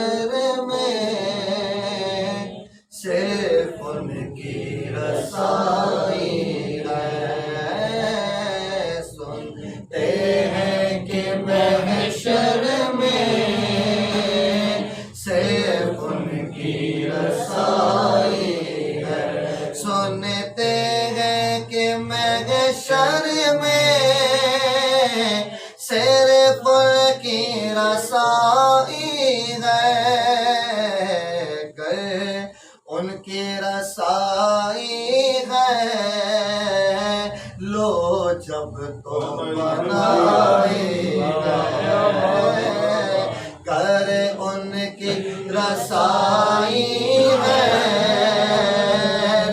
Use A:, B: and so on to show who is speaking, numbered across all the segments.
A: محشر میں صرف ان کی رسائی ہے۔ سنتے ہیں کہ محشر میں صرف ان کی رسائی ہے۔ سنتے ہیں کہ محشر میں صرف ان کی رسائی ہے۔ گر ان کی رسائی ہے لو جب تو بنائی ہے۔ گر ان کی رسائی ہے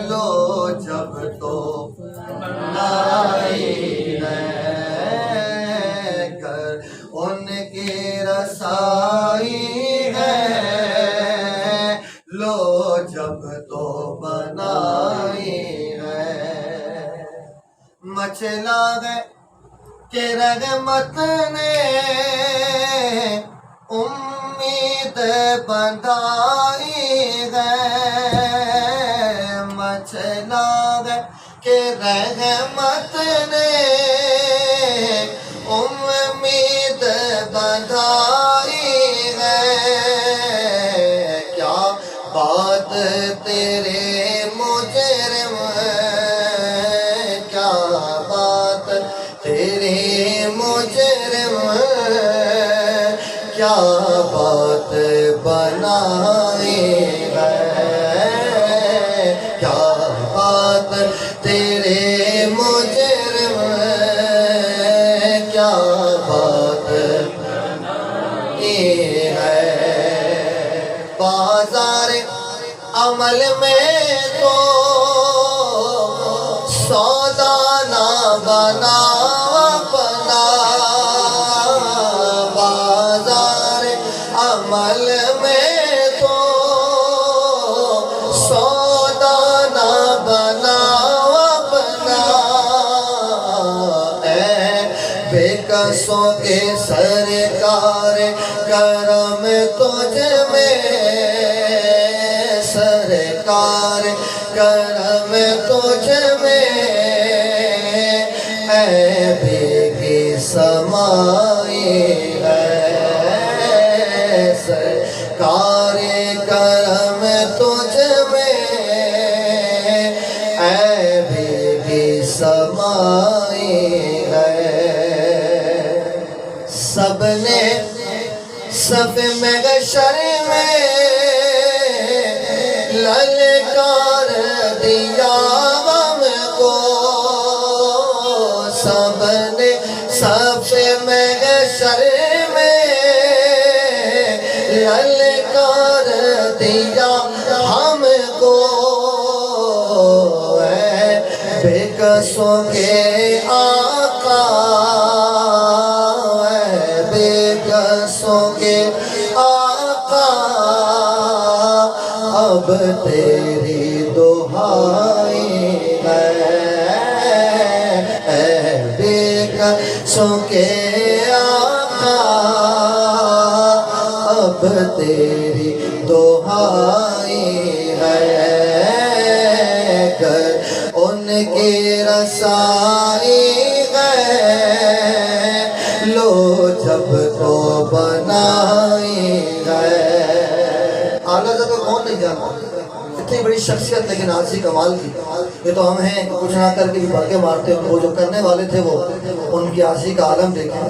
A: لو جب تو بنائی ہے۔ گر ان کی رسائی ہے لو جب تو بنائی ہے۔ مچلا ہے کہ رحمت نے امید بندھائی ہے۔ مچلا ہے کہ رحمت نے امید بندھائی ہے۔ کیا بات تیرے مجرم، کیا بات تیرے مجرم، کیا بات بنائی ہے۔ کیا بات تیرے مجرم، کیا بات بنائی ہے۔ بازار عمل میں تو سودا نہ بنا اپنا۔ بازار عمل میں تو سودا نہ بنا اپنا۔ اے بے کسوں کے سرکار کرم تجھ میں، سرکار کرم تجھ میں، اے بے کی سمائی ہے۔ سرکار کرم تجھ میں، اے بے کی سمائی ہے۔ سب نے صف محشر میں للکار دیا غم کو۔ سب نے صف محشر میں للکار دیا ہم کو۔ اے بے کسوں کے آقا، اے بے کسوں کے آقا، اب تیری دہائی ہے۔ اے بے کسوں کے آقا، اب تیری دہائی ہے۔ گر ان کی رسائی ہے لو جب تو بنائی ہے۔ اعلیٰ حضرت کو کون نہیں جانتا؟ اتنی بڑی شخصیت لیکن آجزی کمال کی۔ یہ تو ہم ہیں کہ کچھ نہ کر کے بھی بھاگے مارتے ہیں، وہ جو کرنے والے تھے وہ ان کی آجزی کا عالم دیکھیں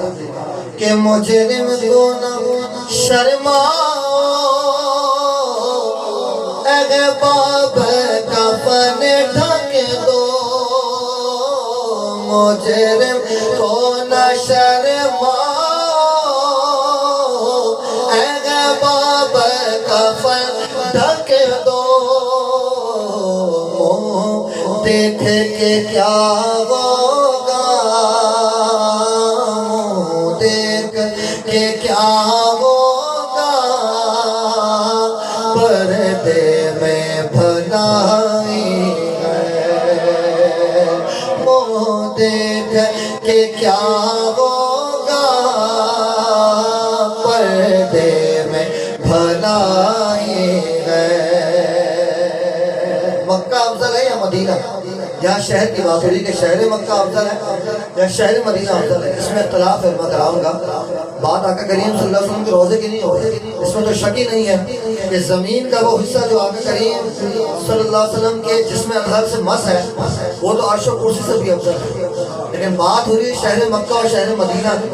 A: کہ مجرم کو نہ شرماؤ، اے باب کفن ڈھک دو۔ مجرم کو نہ شرماؤ، اے باب کفن ڈھک دو۔ منہ دیکھ کے کیا ہوگا، منہ دیکھ کے کیا ہوگا، پردے میں بھلائی ہے۔ منہ دیکھ کے کیا ہوگا، پردے میں بھلائی ہے۔ مکہ افضل ہے یا مدینہ؟ یہاں شہر کی بات ہو رہی کہ شہر مکہ افضل ہے یا شہر مدینہ افضل ہے، اس میں اختلاف ہے علماء کرام کا۔ بات آقا کریم صلی اللہ علیہ وسلم کے روزے کی نہیں ہو رہی، اس میں تو شک ہی نہیں ہے کہ زمین کا وہ حصہ جو آقا کریم صلی اللہ علیہ وسلم کے جسم اطہر سے مس ہے وہ تو عرش و کرسی سے بھی افضل ہے، لیکن بات ہو رہی ہے شہر مکہ اور شہر مدینہ کی۔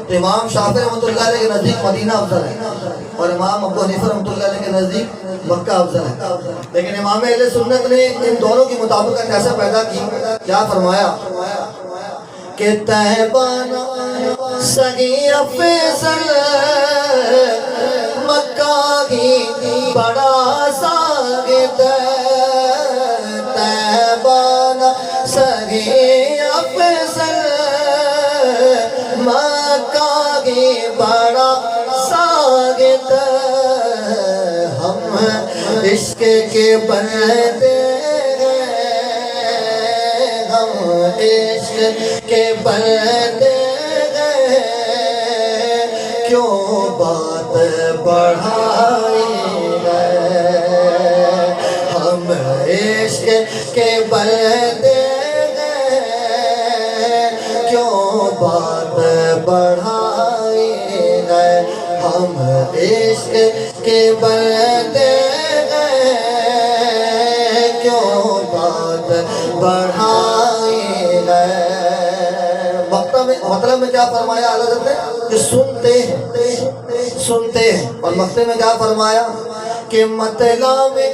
A: تو امام شافعی رحمۃ اللہ علیہ کے نزدیک مدینہ افضل ہے اور امام ابو حنیفہ رحمۃ اللہ علیہ کے نزدیک مکہ افضل ہے، لیکن امام اہل سنت نے ان دونوں کی مطابقت ایسا پیدا کی، کیا فرمایا کہ طیبہ سگی افضل مکہ ہی بڑا ساگد، طیبہ سگی افضل مکہ ہی بڑا ساگد، ہم عشق کے بندے ہیں، ہم عشق کے بندے ہیں، کیوں بات بڑھائی ہے، ہم عشق کے بندے ہیں، کیوں بات بڑھائی ہے، ہم عشق کے بندے ہیں، کیوں بات بڑھائی ہے۔ مطلب میں کیا فرمایا اعلیٰ حضرت نے کہ سنتے ہیں، اور مقطع میں کیا فرمایا کہ مطلب میں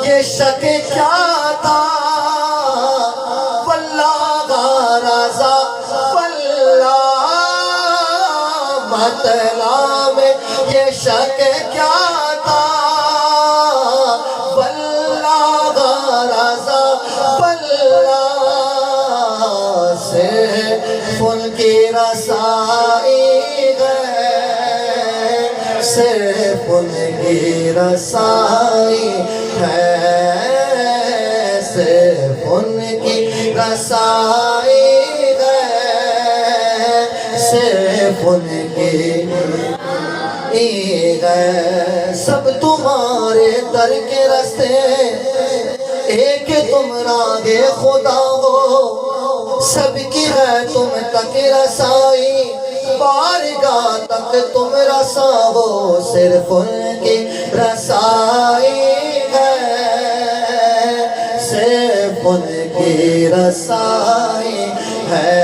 A: یہ شک کیا تھا، واللہ رضا واللہ، مطلب میں یہ شک کیا تھا، واللہ رضا واللہ، صرف ان کی رسائی ہے، صرف ان کی رسائی ہے، صرف ان کی رسائی ہے، صرف ان کی ہے، سب تمہارے در کے رستے، ایک تم راہ خدا ہو، سب کی ہے تم تک رسائی، بارگاہ تک تم رسا ہو، صرف ان کی رسائی ہے، صرف ان کی رسائی ہے،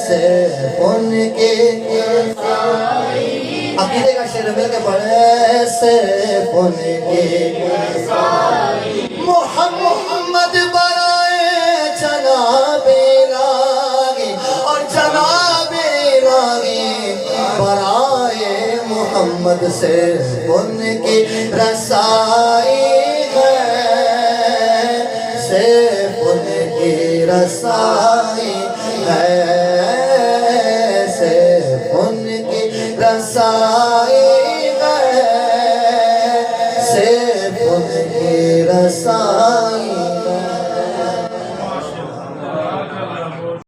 A: صرف ان کی رسائی۔ عقیدے کا شعر مل کے پڑھے، صرف ان کی رسائی، محمد برائے جناب الہی، اور جناب الہی برائے محمد، صرف ان کی رسائی ہے، صرف ان کی رسائی ہے، صرف ان کی رسائی